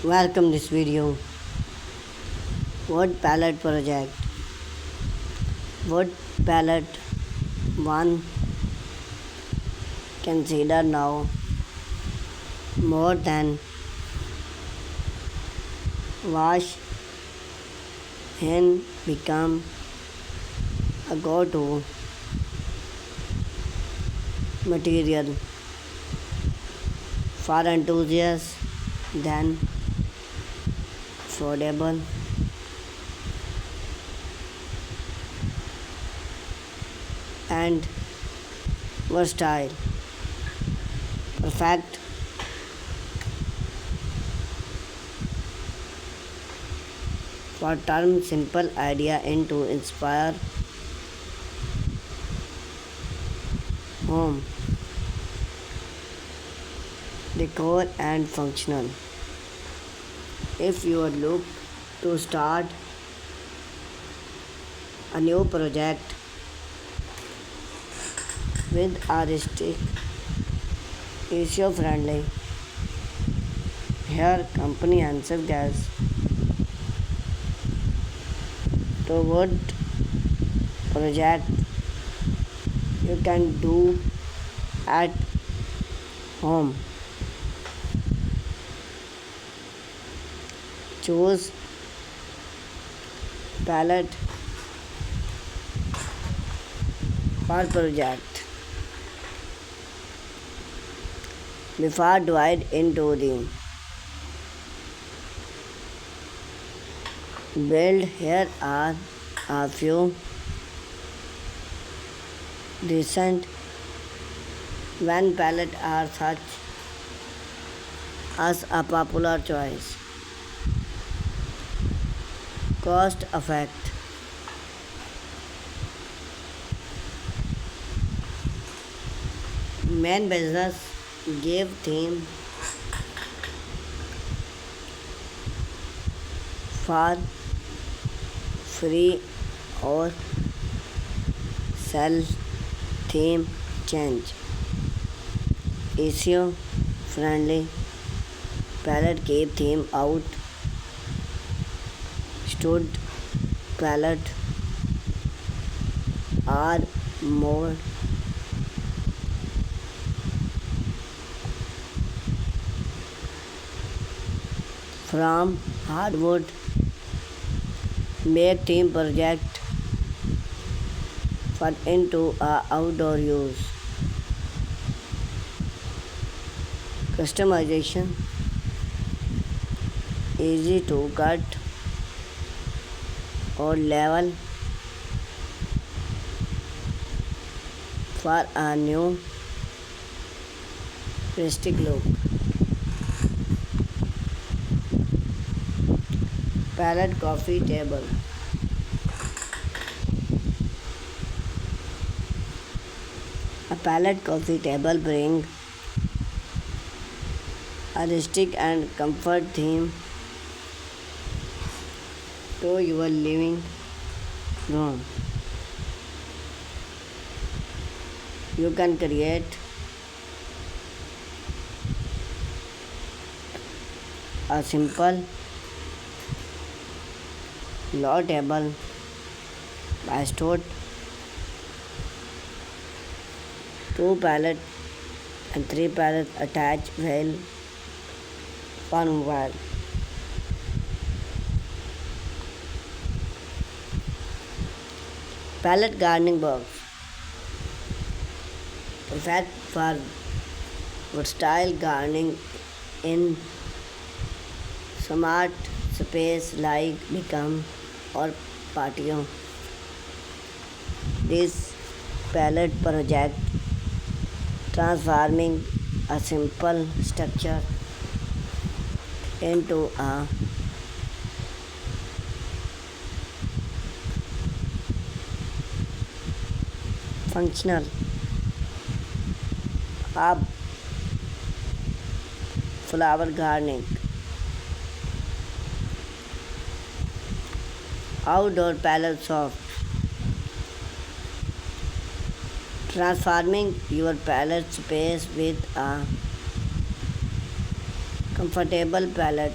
Welcome this video. Wood pallet project. Wood pallet 1. Consider now more than wash and become a go-to material for enthusiasts than affordable and versatile. Perfect for turn simple idea into inspire home decor and functional. If you are look to start a new project with a rustic, eco-friendly, here comprehensive gas to wood project you can do at home. Choose pallet for project. Before divide into the build, here are a few recent when pallet are such as a popular choice. Cost effect. Main business give theme for free or sell theme change. Issue friendly palette keep theme out. Stood palette are more from hardwood make team project for into a outdoor use. Customization easy to cut or level for a new rustic look. Pallet coffee table. A pallet coffee table bring a rustic and comfort theme to your living room. You can create a simple low table by stored 2 pallet and 3 pallet attached well one wall. Pallet gardening box. Perfect for versatile gardening in smart space like become or patio. This pallet project transforming a simple structure into a functional hub flower gardening. Outdoor pallet soft. Transforming your pallet space with a comfortable pallet